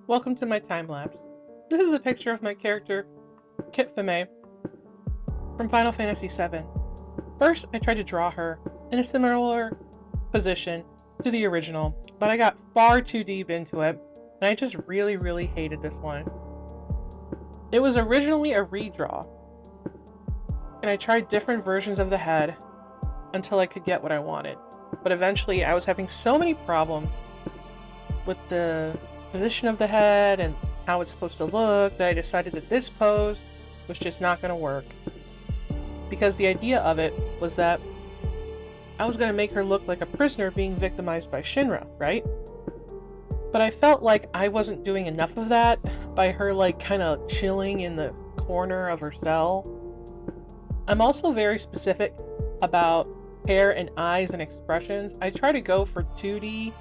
Welcome to my time lapse. This is a picture of my character, Kitfame, from Final Fantasy VII. First, I tried to draw her in a similar position to the original, but I got far too deep into it, and I just really hated this one. It was originally a redraw, and I tried different versions of the head until I could get what I wanted. But eventually, I was having so many problems with the position of the head and how it's supposed to look that I decided that this pose was just not going to work. Because the idea of it was that I was going to make her look like a prisoner being victimized by Shinra, right? But I felt like I wasn't doing enough of that by her like kind of chilling in the corner of her cell. I'm also very specific about hair and eyes and expressions. I try to go for 2D,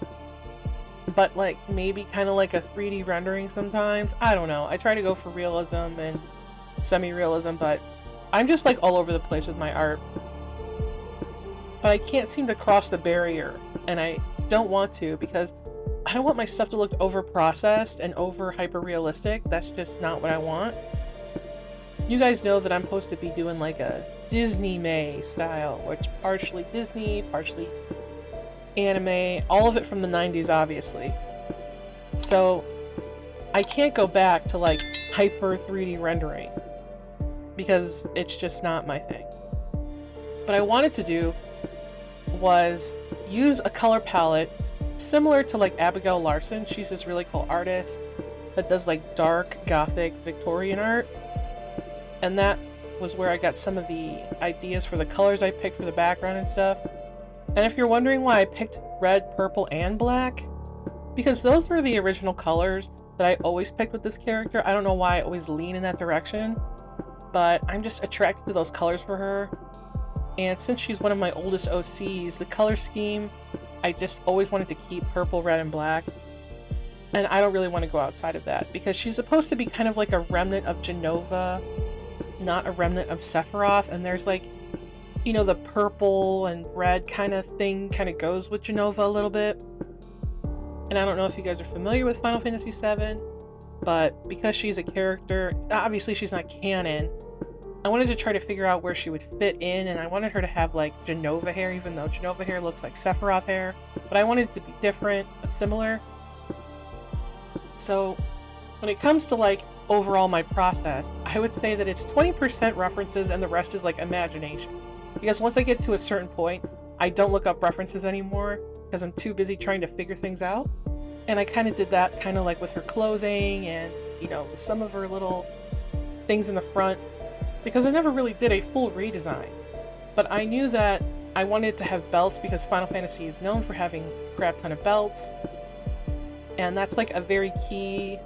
but like maybe kind of like a 3D rendering sometimes. I don't know. I try to go for realism and semi-realism, but I'm just like all over the place with my art. But I can't seem to cross the barrier, and I don't want to because I don't want my stuff to look over-processed and over-hyper-realistic. That's just not what I want. You guys know that I'm supposed to be doing like a Disney May style, which partially Disney, partially anime, all of it from the 90s, obviously. So I can't go back to like hyper 3D rendering because it's just not my thing. What I wanted to do was use a color palette similar to like Abigail Larson. She's this really cool artist that does like dark gothic Victorian art, and that was where I got some of the ideas for the colors I picked for the background and stuff. And if you're wondering why I picked red, purple, and black, because those were the original colors that I always picked with this character. I don't know why I always lean in that direction, but I'm just attracted to those colors for her. And since she's one of my oldest OCs, the color scheme, I just always wanted to keep purple, red, and black. And I don't really want to go outside of that, because she's supposed to be kind of like a remnant of Jenova, not a remnant of Sephiroth, and there's like, you know, the purple and red kind of thing kind of goes with Jenova a little bit. And I don't know if you guys are familiar with Final Fantasy VII, but because she's a character, obviously she's not canon, I wanted to try to figure out where she would fit in, and I wanted her to have like Jenova hair, even though Jenova hair looks like Sephiroth hair, but I wanted it to be different but similar. So when it comes to like overall my process, I would say that it's 20% references and the rest is like imagination. Because once I get to a certain point, I don't look up references anymore because I'm too busy trying to figure things out. And I kind of did that kind of like with her clothing and, you know, some of her little things in the front, because I never really did a full redesign. But I knew that I wanted to have belts because Final Fantasy is known for having a crap ton of belts. And that's like a very key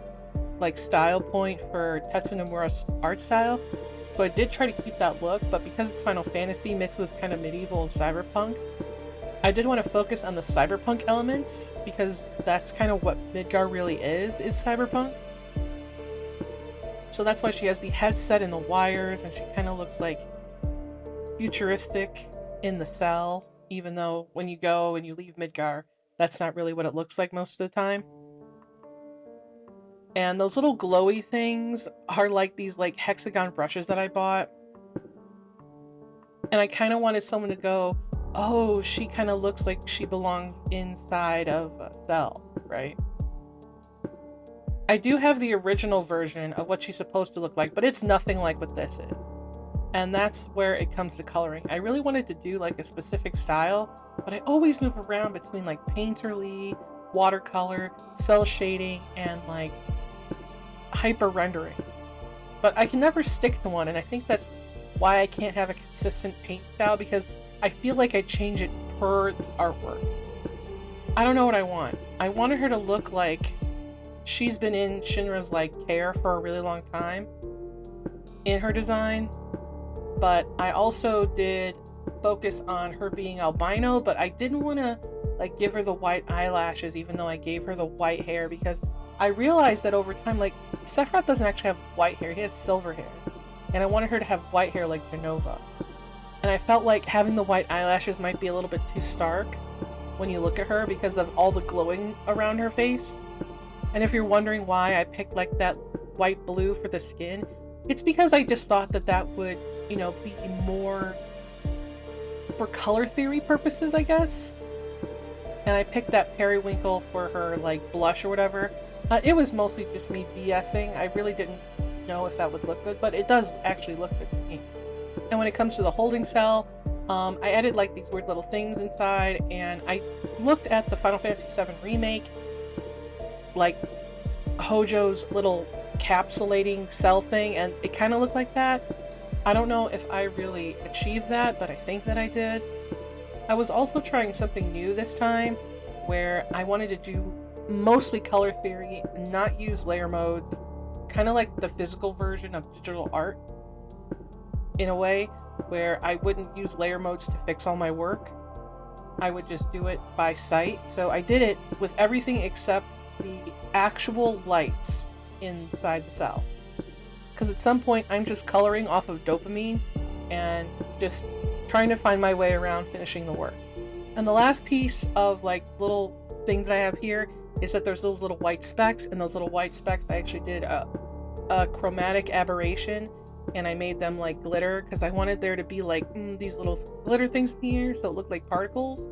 like style point for Tetsu Nomura's art style. So I did try to keep that look, but because it's Final Fantasy mixed with kind of medieval and cyberpunk, I did want to focus on the cyberpunk elements because that's kind of what Midgar really is cyberpunk. So that's why she has the headset and the wires, and she kind of looks like futuristic in the cell, even though when you go and you leave Midgar, that's not really what it looks like most of the time. And those little glowy things are like these like hexagon brushes that I bought. And I kind of wanted someone to go, oh, she kind of looks like she belongs inside of a cell, right? I do have the original version of what she's supposed to look like, but it's nothing like what this is. And that's where it comes to coloring. I really wanted to do like a specific style, but I always move around between like painterly, watercolor, cell shading, and like hyper rendering, but I can never stick to one, and I think that's why I can't have a consistent paint style, because I feel like I change it per the artwork. I don't know what I want. I wanted her to look like she's been in Shinra's like care for a really long time in her design, but I also did focus on her being albino, but I didn't want to like give her the white eyelashes even though I gave her the white hair, because I realized that over time, like, Sephiroth doesn't actually have white hair, he has silver hair. And I wanted her to have white hair like Jenova. And I felt like having the white eyelashes might be a little bit too stark when you look at her because of all the glowing around her face. And if you're wondering why I picked like that white blue for the skin, it's because I just thought that that would, you know, be more for color theory purposes, I guess. And I picked that periwinkle for her like blush or whatever. It was mostly just me BSing. I really didn't know if that would look good, but it does actually look good to me. And when it comes to the holding cell, I added like these weird little things inside, and I looked at the Final Fantasy VII Remake, like Hojo's little capsulating cell thing, and it kind of looked like that. I don't know if I really achieved that, but I think that I did. I was also trying something new this time, where I wanted to do mostly color theory, not use layer modes, kind of like the physical version of digital art, in a way where I wouldn't use layer modes to fix all my work. I would just do it by sight. So I did it with everything except the actual lights inside the cell. Because at some point I'm just coloring off of dopamine and just trying to find my way around finishing the work. And the last piece of like little thing that I have here is that there's those little white specks, and those little white specks I actually did a chromatic aberration, and I made them like glitter because I wanted there to be like these little glitter things in here so it looked like particles.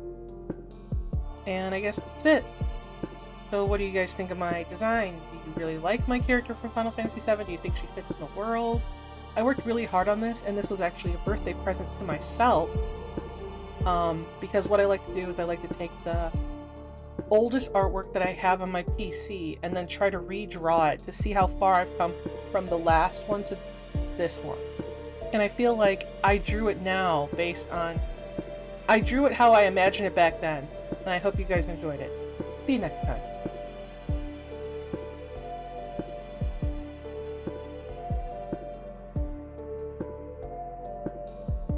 And I guess that's it. So what do you guys think of my design? Do you really like my character from Final Fantasy VII? Do you think she fits in the world? I worked really hard on this, and this was actually a birthday present to myself. Because what I like to do is I like to take the oldest artwork that I have on my PC and then try to redraw it to see how far I've come from the last one to this one. And I feel like I drew it now based on... I drew it how I imagined it back then, and I hope you guys enjoyed it. See you next time.